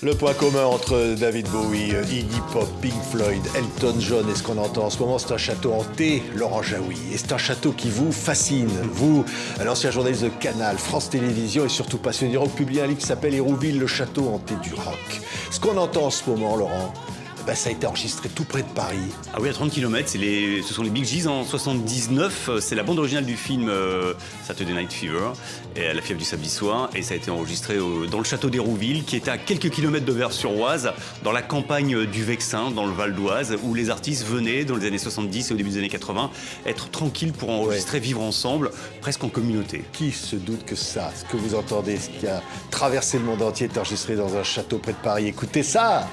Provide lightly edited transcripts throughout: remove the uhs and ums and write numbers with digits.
Le point commun entre David Bowie, Iggy Pop, Pink Floyd, Elton John et ce qu'on entend en ce moment, c'est un château hanté, Laurent Jaoui. Et c'est un château qui vous fascine. Vous, l'ancien journaliste de Canal, France Télévisions et surtout passionné du rock, publié un livre qui s'appelle Hérouville, le château hanté du rock. Ce qu'on entend en ce moment, Laurent, ça a été enregistré tout près de Paris. Ah oui, à 30 km, ce sont les Bee Gees en 79. C'est la bande originale du film Saturday Night Fever, et La fièvre du samedi soir. Et ça a été enregistré dans le château d'Hérouville, qui est à quelques kilomètres d'Auvers-sur-Oise, dans la campagne du Vexin, dans le Val d'Oise, où les artistes venaient, dans les années 70 et au début des années 80, être tranquilles pour enregistrer, vivre ensemble, presque en communauté. Qui se doute que ça, ce que vous entendez, ce qui a traversé le monde entier, est enregistré dans un château près de Paris. Écoutez ça!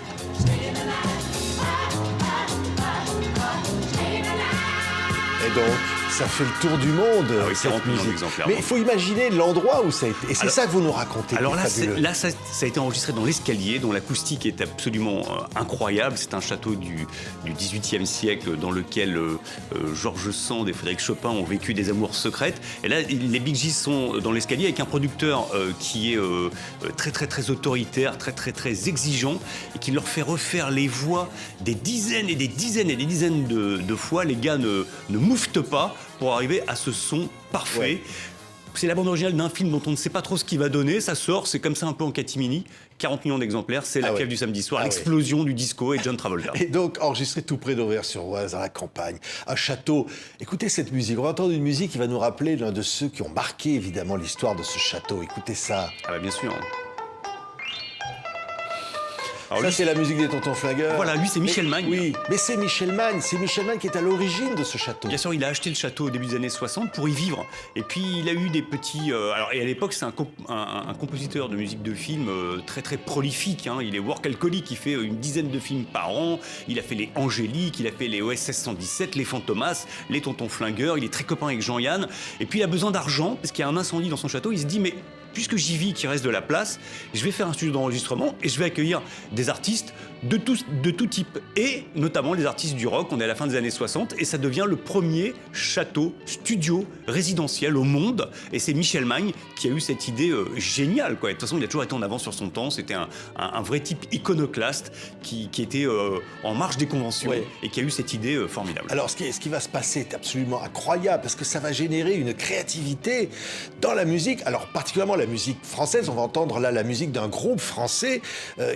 Et donc, ça fait le tour du monde, ah oui, cette musique. Exemplaires. Mais il faut imaginer l'endroit où ça a été. Et c'est ça que vous nous racontez. Alors là, ça a été enregistré dans l'escalier, dont l'acoustique est absolument incroyable. C'est un château du XVIIIe siècle dans lequel Georges Sand et Frédéric Chopin ont vécu des amours secrètes. Et là, les Bee Gees sont dans l'escalier avec un producteur qui est très autoritaire, très exigeant, et qui leur fait refaire les voix des dizaines et des dizaines de fois. Les gars ne mouftent pas pour arriver à ce son parfait. Ouais. C'est la bande originale d'un film dont on ne sait pas trop ce qu'il va donner. Ça sort, c'est comme ça un peu en catimini. 40 millions d'exemplaires, c'est La fièvre du samedi soir, l'explosion du disco et John Travolta. Et donc, enregistré tout près d'Auvers-sur-Oise, dans la campagne, un château. Écoutez cette musique, on va entendre une musique qui va nous rappeler l'un de ceux qui ont marqué évidemment l'histoire de ce château. Écoutez ça. Ah bah bien sûr. Alors ça, c'est la musique des Tontons Flingueurs. Voilà, lui, c'est Michel Magne. Oui, mais c'est Michel Magne. C'est Michel Magne qui est à l'origine de ce château. Bien sûr, il a acheté le château au début des années 60 pour y vivre. Et puis, il a eu des petits... et à l'époque, c'est un compositeur de musique de film très prolifique. Hein. Il est workaholic, il fait une dizaine de films par an. Il a fait les Angéliques, il a fait les OSS 117, les Fantomas, les Tontons Flingueurs. Il est très copain avec Jean-Yann. Et puis, il a besoin d'argent, parce qu'il y a un incendie dans son château. Il se dit, mais... puisque j'y vis, qu'il reste de la place, je vais faire un studio d'enregistrement et je vais accueillir des artistes de tout type, et notamment les artistes du rock. On est à la fin des années 60 et ça devient le premier château studio résidentiel au monde. Et c'est Michel Magne qui a eu cette idée géniale, quoi. De toute façon, il a toujours été en avance sur son temps. C'était un vrai type iconoclaste qui était en marge des conventions et qui a eu cette idée formidable. Alors, ce qui va se passer est absolument incroyable parce que ça va générer une créativité dans la musique. Alors, particulièrement la musique française. On va entendre là la musique d'un groupe français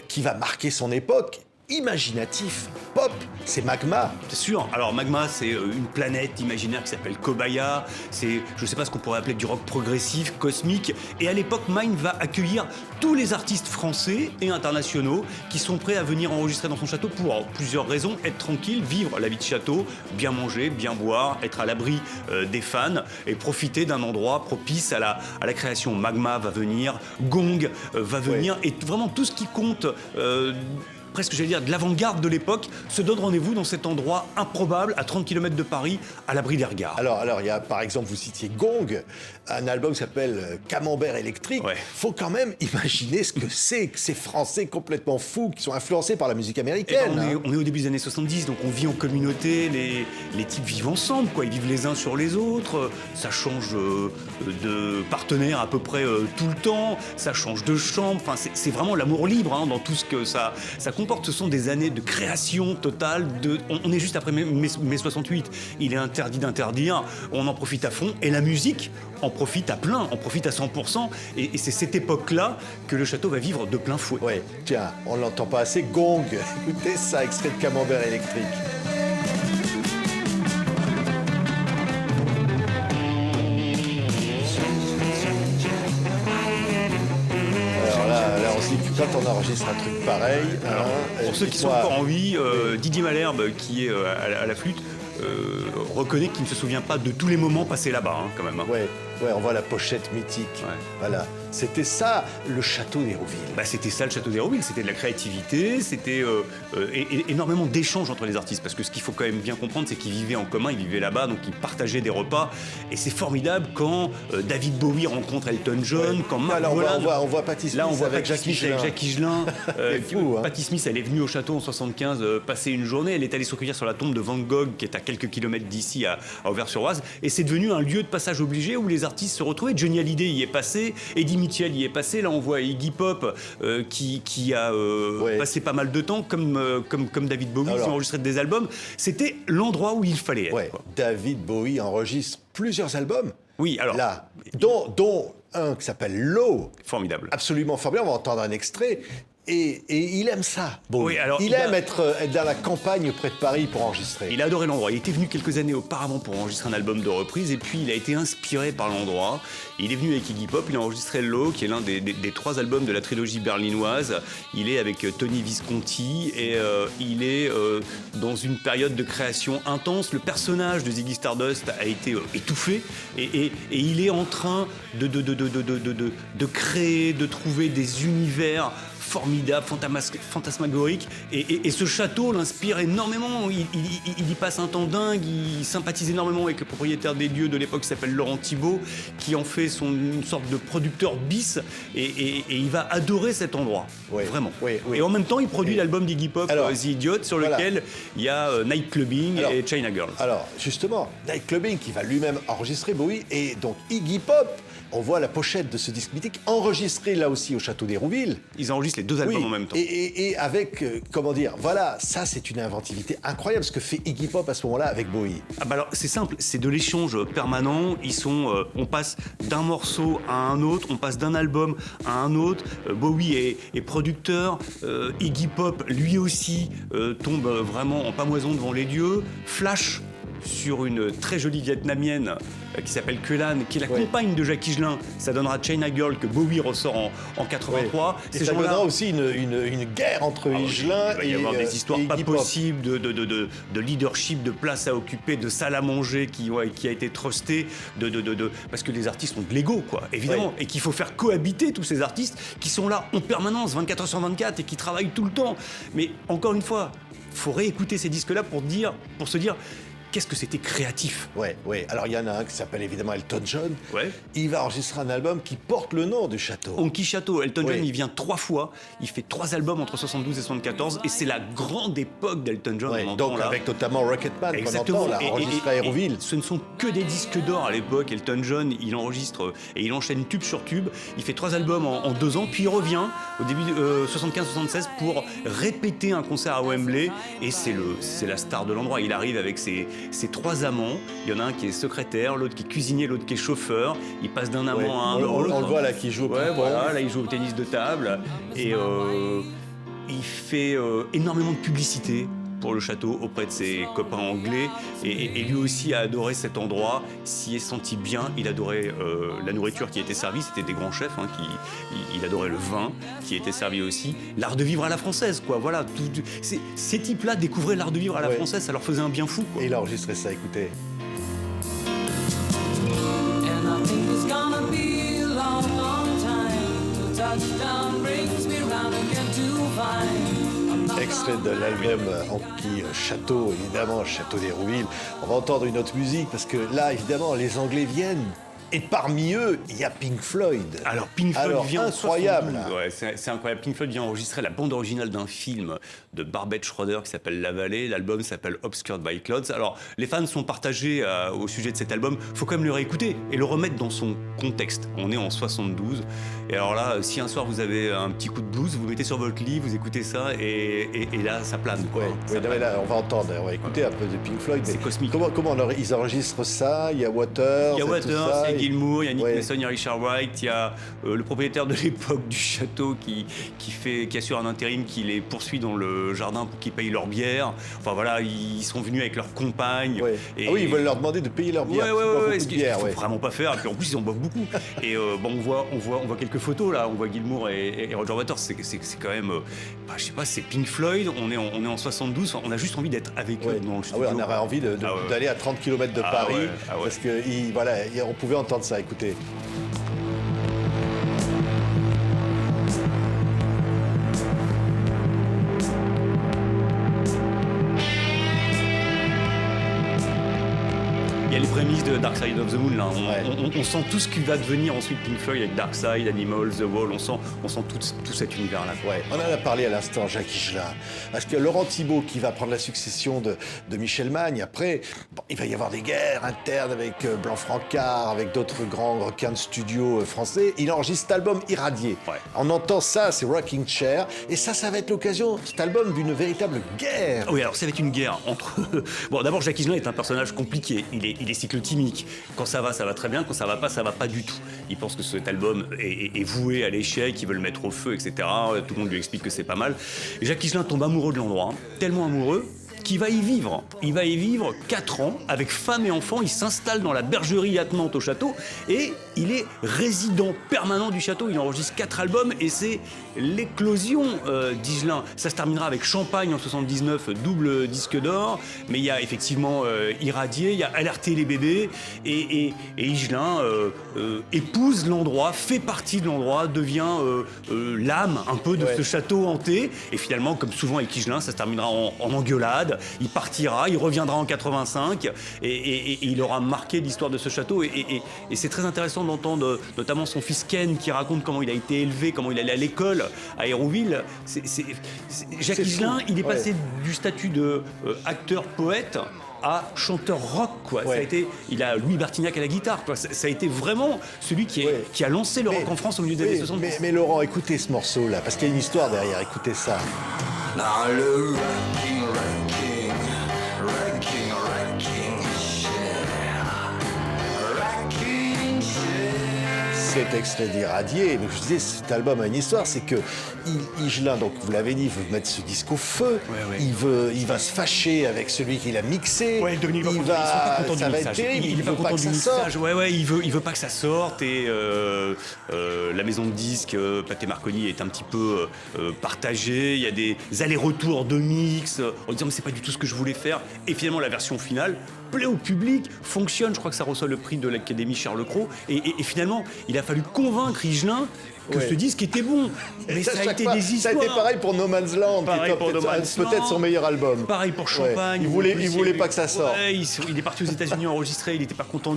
qui va marquer son époque. Imaginatif, pop, c'est Magma. C'est sûr. Alors Magma, c'est une planète imaginaire qui s'appelle Kobaya. C'est, je sais pas ce qu'on pourrait appeler du rock progressif, cosmique. Et à l'époque, Magne va accueillir tous les artistes français et internationaux qui sont prêts à venir enregistrer dans son château pour plusieurs raisons. Être tranquille, vivre la vie de château, bien manger, bien boire, être à l'abri des fans et profiter d'un endroit propice à la création. Magma va venir, Gong va venir, et vraiment tout ce qui compte... presque, j'allais dire, de l'avant-garde de l'époque, se donne rendez-vous dans cet endroit improbable, à 30 km de Paris, à l'abri des regards. Alors, il y a, par exemple, vous citiez Gong, un album qui s'appelle Camembert électrique. Ouais. Faut quand même imaginer ce que c'est que ces Français complètement fous qui sont influencés par la musique américaine. On est au début des années 70, donc on vit en communauté, les types vivent ensemble, quoi. Ils vivent les uns sur les autres, ça change de partenaire à peu près tout le temps, ça change de chambre, enfin, c'est vraiment l'amour libre, hein, dans tout ce que ça comporte. Ce sont des années de création totale. On est juste après mai 68. Il est interdit d'interdire. On en profite à fond. Et la musique en profite à plein, en profite à 100%. Et c'est cette époque-là que le château va vivre de plein fouet. Ouais, tiens, on l'entend pas assez. Gong. Écoutez ça, extrait de Camembert électrique. Quand on enregistre un truc pareil... Alors, pour ceux qui sont encore en vie, Didier Malherbe, qui est à la flûte, reconnaît qu'il ne se souvient pas de tous les moments passés là-bas, hein, quand même. Hein. Ouais, on voit la pochette mythique. Ouais. Voilà. C'était ça, le château d'Hérouville. C'était ça, le château d'Hérouville. C'était de la créativité, c'était énormément d'échanges entre les artistes. Parce que ce qu'il faut quand même bien comprendre, c'est qu'ils vivaient en commun, ils vivaient là-bas, donc ils partageaient des repas. Et c'est formidable quand David Bowie rencontre Elton John, quand on voit Patti Smith avec Jacques Higelin. Fou, hein. Patti Smith, elle est venue au château en 75 passer une journée. Elle est allée se recueillir sur la tombe de Van Gogh, qui est à quelques kilomètres d'ici, à Auvers-sur-Oise. Et c'est devenu un lieu de passage obligé où les artistes se retrouvaient. Johnny Hallyday y est passé, Eddie Mitchell y est passé. Là, on voit Iggy Pop qui a passé pas mal de temps, comme David Bowie. Ils ont enregistré des albums. C'était l'endroit où il fallait être. Quoi. David Bowie enregistre plusieurs albums. Oui, alors. Là, dont un qui s'appelle Low. Formidable. Absolument formidable. On va entendre un extrait. Et il aime ça, Bowie. Oui, alors, il aime être dans la campagne près de Paris pour enregistrer. Il a adoré l'endroit. Il était venu quelques années auparavant pour enregistrer un album de reprise et puis il a été inspiré par l'endroit. Il est venu avec Iggy Pop, il a enregistré Low, qui est l'un des 3 albums de la trilogie berlinoise. Il est avec Tony Visconti et il est dans une période de création intense. Le personnage de Ziggy Stardust a été étouffé et il est en train de créer, de trouver des univers formidable, fantasmagorique, et ce château l'inspire énormément. Il y passe un temps dingue, il sympathise énormément avec le propriétaire des lieux de l'époque qui s'appelle Laurent Thibault, qui en fait une sorte de producteur bis, et il va adorer cet endroit, vraiment. Et en même temps, il produit l'album d'Iggy Pop, The Idiot, sur lequel il y a Night Clubbing et China Girls. Alors, justement, Night Clubbing, qui va lui-même enregistrer Bowie, et donc Iggy Pop, on voit la pochette de ce disque mythique, enregistré là aussi au Château d'Hérouville. Ils enregistrent les 2 albums en même temps. Et avec, comment dire, voilà, ça c'est une inventivité incroyable, ce que fait Iggy Pop à ce moment-là avec Bowie. Ah bah alors, c'est simple, c'est de l'échange permanent. On passe d'un morceau à un autre, on passe d'un album à un autre. Bowie est producteur, Iggy Pop lui aussi tombe vraiment en pamoison devant les dieux. Flash sur une très jolie vietnamienne qui s'appelle Kelan, qui est la compagne de Jacques Higelin. Ça donnera China Girl que Bowie ressort en 83. Et ça donnera aussi une guerre entre Higelin et il va y avoir des histoires pas Iggy Pop. possibles de leadership, de place à occuper, de salle à manger qui a été trustée, parce que les artistes ont de l'ego, quoi, évidemment, et qu'il faut faire cohabiter tous ces artistes qui sont là en permanence, 24 heures sur 24, et qui travaillent tout le temps. Mais encore une fois, faut réécouter ces disques-là pour se dire qu'est-ce que c'était créatif. Alors il y en a un qui s'appelle évidemment Elton John. Ouais. Il va enregistrer un album qui porte le nom du château. Honky Château. Elton John, il vient 3 fois. Il fait 3 albums entre 72 et 74. Et c'est la grande époque d'Elton John. On entend, donc là. avec notamment Rocketman, exactement, qu'on entend là, enregistré à Hérouville. Ce ne sont que des disques d'or à l'époque. Elton John, il enregistre et il enchaîne tube sur tube. Il fait 3 albums en 2 ans. Puis il revient au début 75-76 pour répéter un concert à Wembley. Et c'est la star de l'endroit. Il arrive avec ses 3 amants. Il y en a un qui est secrétaire, l'autre qui est cuisinier, l'autre qui est chauffeur. Il passe d'un amant à un autre. On le voit là qui joue au ping-pong. Voilà, là il joue au tennis de table. Et il fait énormément de publicité pour le château auprès de ses copains anglais. Et lui aussi a adoré cet endroit, s'y est senti bien. Il adorait la nourriture qui était servie, c'était des grands chefs. Il adorait le vin qui était servi aussi. L'art de vivre à la française, quoi. Voilà, ces types-là découvraient l'art de vivre à la française, ça leur faisait un bien fou, quoi. Et il a enregistré ça, écoutez. Extrait de l'album Honky Château, évidemment, Château d'Hérouville. On va entendre une autre musique parce que là, évidemment, les Anglais viennent. Et parmi eux, il y a Pink Floyd. Alors Pink Floyd vient incroyable. C'est incroyable. Pink Floyd vient enregistrer la bande originale d'un film de Barbet Schroeder qui s'appelle La Vallée. L'album s'appelle Obscured by Clouds. Alors les fans sont partagés au sujet de cet album. Il faut quand même le réécouter et le remettre dans son contexte. On est en 72. Et alors là, si un soir vous avez un petit coup de blues, vous mettez sur votre lit, vous écoutez ça et là ça plane. Là, on va entendre, on va écouter un peu de Pink Floyd. C'est cosmique. Comment ils enregistrent ça? Il y a Waters. Il y a Waters, il y a Gilmour, il y a Nick Mason, il y a Richard Wright, il y a le propriétaire de l'époque du château qui assure un intérim, qui les poursuit dans le jardin pour qu'ils payent leur bière. Enfin voilà, ils sont venus avec leurs compagnes. Et ils veulent leur demander de payer leur bière. Ce qu'il ne faut vraiment pas faire. Et puis en plus, ils en boivent beaucoup. Et on voit quelques photos là. On voit Gilmour et Roger Waters. C'est quand même, je sais pas, c'est Pink Floyd. On est en 72. On a juste envie d'être avec eux dans le studio. On aurait envie d'aller à 30 km de Paris parce que on pouvait entendre ça. Écoutez. Il y a les vrai mix de Dark Side of the Moon là. Ouais. On sent tout ce qui va devenir ensuite Pink Floyd avec Dark Side, Animals, The Wall. On sent tout cet univers là. Ouais, on en a parlé à l'instant, Jacques Higelin. Parce que Laurent Thibault, qui va prendre la succession de Michel Magne, après, bon, il va y avoir des guerres internes avec Blanc-Francard, avec d'autres grands requins de studio français. Il enregistre cet album Irradié. Ouais. On entend ça, c'est Rocking Chair. Et ça va être l'occasion, cet album, d'une véritable guerre. Oui, alors ça va être une guerre entre... Bon, d'abord, Jacques Higelin est un personnage compliqué. Il est cyclotimique. Quand ça va très bien. Quand ça va pas du tout. Il pense que cet album est voué à l'échec, il veut le mettre au feu, etc. Tout le monde lui explique que c'est pas mal. Et Jacques Higelin tombe amoureux de l'endroit, tellement amoureux qu'il va y vivre. Il va y vivre 4 ans, avec femme et enfants. Il s'installe dans la bergerie attenante au château et il est résident permanent du château. Il enregistre 4 albums et c'est l'éclosion d'Higelin. Ça se terminera avec Champagne en 79, double disque d'or. Mais il y a effectivement Irradié, il y a Alerter les bébés. Et Higelin épouse l'endroit, fait partie de l'endroit, devient l'âme un peu de ce château hanté. Et finalement, comme souvent avec Higelin, ça se terminera en engueulade. Il partira, il reviendra en 85 et il aura marqué l'histoire de ce château. Et c'est très intéressant d'entendre notamment son fils Ken qui raconte comment il a été élevé, comment il allait à l'école à Hérouville. Jacques Higelin, il est passé du statut de acteur-poète à chanteur rock, quoi. Ouais. Il a Louis Bertignac à la guitare, quoi. Ça a été vraiment celui qui a lancé le rock en France au milieu des années 70. Mais Laurent, écoutez ce morceau-là, parce qu'il y a une histoire derrière, écoutez ça. Dans le ranking Cet extrait d'Irradié, donc je disais, cet album a une histoire, c'est que Higelin, donc vous l'avez dit, veut mettre ce disque au feu, il va se fâcher avec celui qui l'a mixé, Dominique ça va être terrible, il veut pas que ça sorte. Il veut pas que ça sorte et la maison de disques, Pathé Marconi, est un petit peu partagée. Il y a des allers-retours de mix en disant mais c'est pas du tout ce que je voulais faire. Et finalement la version finale plaît au public, fonctionne. Je crois que ça reçoit le prix de l'Académie Charles Cros. Et finalement, il a fallu convaincre Higelin que ce disque était bon. Mais ça a été des histoires. Ça a été pareil pour No Man's Land, peut-être son meilleur album. Pareil pour Champagne. Il voulait pas que ça sorte. Il est parti aux États-Unis enregistrer, il n'était pas content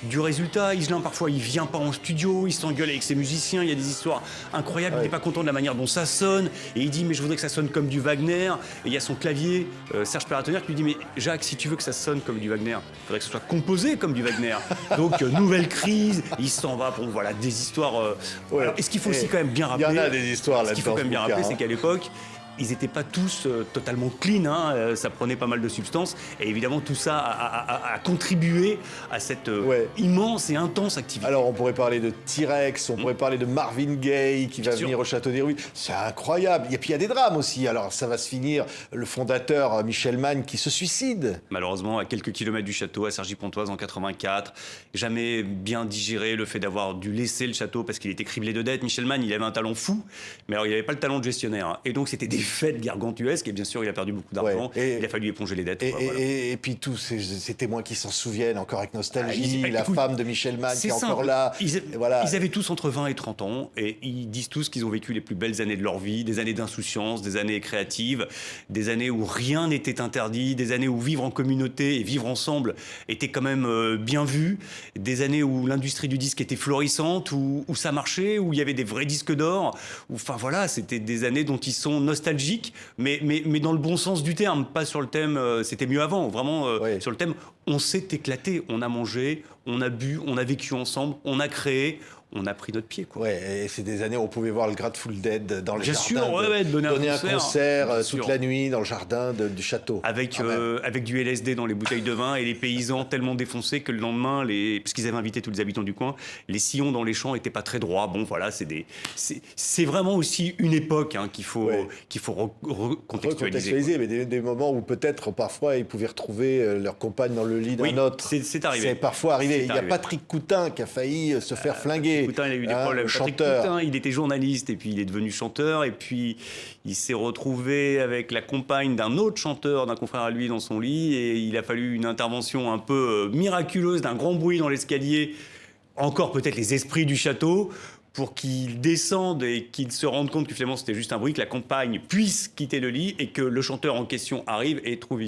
du résultat. Higelin, parfois, il vient pas en studio, il s'engueule avec ses musiciens, il y a des histoires incroyables. Il n'est pas content de la manière dont ça sonne. Et il dit, mais je voudrais que ça sonne comme du Wagner. Et il y a son clavier, Serge Perratonnerre, qui lui dit, mais Jacques, si tu veux que ça sonne comme du Wagner, il faudrait que ce soit composé comme du Wagner. Donc, nouvelle crise, il s'en va. Bon, voilà, des histoires. Alors, est-ce qu'il faut aussi quand même bien rappeler. Il y en a des histoires là-dedans. Ce qu'il faut quand même bien rappeler, c'est qu'à l'époque, ils n'étaient pas tous totalement clean, hein, ça prenait pas mal de substances. Et évidemment, tout ça a contribué à cette immense et intense activité. Alors, on pourrait parler de T-Rex, on pourrait parler de Marvin Gaye qui va venir au Château d'Hérouville. C'est incroyable. Et puis, il y a des drames aussi. Alors, ça va se finir, le fondateur Michel Magne qui se suicide. Malheureusement, à quelques kilomètres du château, à Cergy-Pontoise en 84. Jamais bien digéré le fait d'avoir dû laisser le château parce qu'il était criblé de dettes. Michel Magne, il avait un talent fou, mais alors il n'avait pas le talent de gestionnaire. Hein. Et donc, c'était des fêtes gargantuesques et bien sûr il a perdu beaucoup d'argent, il a fallu éponger les dettes. Et puis tous ces témoins qui s'en souviennent encore avec nostalgie, la femme de Michel Magne qui est encore là. Ils avaient tous entre 20 et 30 ans et ils disent tous qu'ils ont vécu les plus belles années de leur vie, des années d'insouciance, des années créatives, des années où rien n'était interdit, des années où vivre en communauté et vivre ensemble était quand même bien vu, des années où l'industrie du disque était florissante, où ça marchait, où il y avait des vrais disques d'or, enfin voilà, c'était des années dont ils sont nostalgiques, mais dans le bon sens du terme, pas sur le thème c'était mieux avant, vraiment sur le thème on s'est éclaté, on a mangé, on a bu, on a vécu ensemble, on a créé, on a pris notre pied, quoi. Ouais, et c'est des années où on pouvait voir le Grateful Dead dans le bien jardin. Sûr, donner un concert toute la nuit dans le jardin du château. Avec du LSD dans les bouteilles de vin et les paysans tellement défoncés que le lendemain, parce qu'ils avaient invité tous les habitants du coin, les sillons dans les champs n'étaient pas très droits. Bon, voilà, c'est vraiment aussi une époque qu'il faut recontextualiser. Mais des moments où peut-être, parfois, ils pouvaient retrouver leur compagne dans le lit d'un autre. C'est arrivé. C'est parfois arrivé. Il y a Patrick Coutin qui a failli se faire flinguer. Coutin, il a eu des problèmes. Patrick Coutin, il était journaliste et puis il est devenu chanteur et puis il s'est retrouvé avec la compagne d'un autre chanteur, d'un confrère à lui dans son lit et il a fallu une intervention un peu miraculeuse d'un grand bruit dans l'escalier, encore peut-être les esprits du château, pour qu'il descende et qu'il se rende compte que finalement c'était juste un bruit, que la compagne puisse quitter le lit et que le chanteur en question arrive et trouve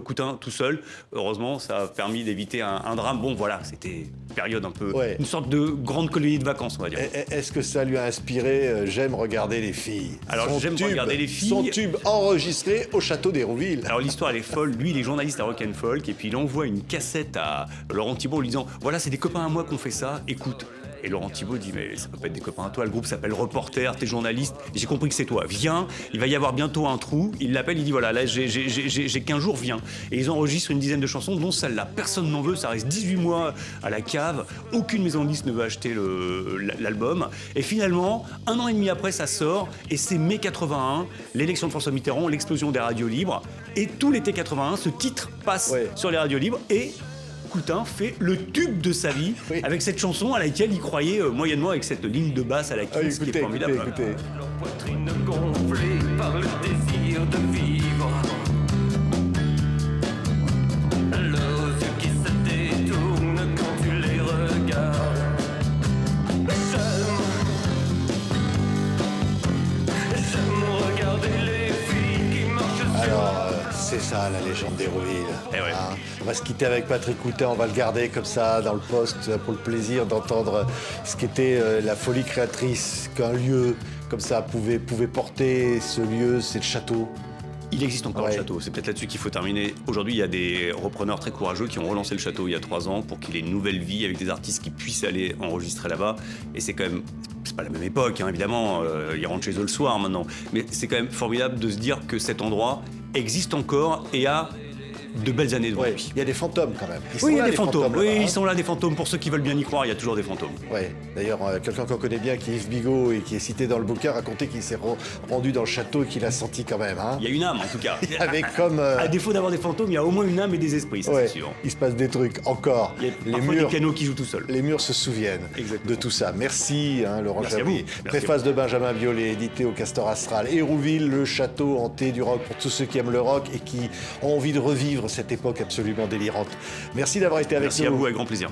Coutin tout seul. Heureusement, ça a permis d'éviter un drame. Bon, voilà, c'était une période un peu... une sorte de grande colonie de vacances, on va dire. Est-ce que ça lui a inspiré J'aime regarder les filles? Alors, J'aime regarder les filles. Son tube enregistré au château d'Hérouville. Alors, l'histoire, elle est folle. Lui, il est journaliste à Rock & Folk et puis il envoie une cassette à Laurent Thibault en lui disant « Voilà, c'est des copains à moi qui ont fait ça, écoute ». Et Laurent Thibault dit « Mais ça peut pas être des copains à toi, le groupe s'appelle Reporter, t'es journaliste, j'ai compris que c'est toi, viens, il va y avoir bientôt un trou. » Il l'appelle, il dit « Voilà, là j'ai 15 jours, viens. » Et ils enregistrent une dizaine de chansons, dont celle-là. Personne n'en veut, ça reste 18 mois à la cave, aucune maison de disques ne veut acheter l'album. Et finalement, 1 an et demi après, ça sort, et c'est mai 81, l'élection de François Mitterrand, l'explosion des radios libres, et tout l'été 81, ce titre passe sur les radios libres, et Coutin fait le tube de sa vie avec cette chanson à laquelle il croyait moyennement, avec cette ligne de basse à la Kiss qui est formidable. Leur poitrine gonflée par le désir de vivre. Leurs yeux qui se détournent quand tu les regardes. J'aime regarder les filles qui marchent sur... Alors, c'est ça, la légende d'Hérouville. On va se quitter avec Patrick Coutin, on va le garder comme ça dans le poste pour le plaisir d'entendre ce qu'était la folie créatrice qu'un lieu comme ça pouvait porter. Ce lieu, c'est le château. Il existe encore le château, c'est peut-être là-dessus qu'il faut terminer. Aujourd'hui, il y a des repreneurs très courageux qui ont relancé le château il y a 3 ans pour qu'il ait une nouvelle vie avec des artistes qui puissent aller enregistrer là-bas. Et c'est quand même, c'est pas la même époque, hein, évidemment, ils rentrent chez eux le soir maintenant. Mais c'est quand même formidable de se dire que cet endroit existe encore et a de belles années devant lui. Il y a des fantômes quand même. Oui, il y a des fantômes. Oui, ils sont là, des fantômes. Pour ceux qui veulent bien y croire, il y a toujours des fantômes. Oui. D'ailleurs, quelqu'un qu'on connaît bien, qui est Yves Bigot et qui est cité dans le bouquin, racontait qu'il s'est rendu dans le château et qu'il a senti quand même. Hein. Il y a une âme, en tout cas. Avec comme... À défaut d'avoir des fantômes, il y a au moins une âme et des esprits, ça c'est sûr. Il se passe des trucs encore. Il y a parfois des pianos qui jouent tout seuls. Les murs se souviennent de tout ça. Merci, Laurent Jabouille. Préface de Benjamin Biolay, édité au Castor Astral. Hérouville, le château hanté du rock pour tous ceux qui aiment le rock et qui ont envie de revivre cette époque absolument délirante. Merci d'avoir été avec nous. Merci à vous, avec grand plaisir.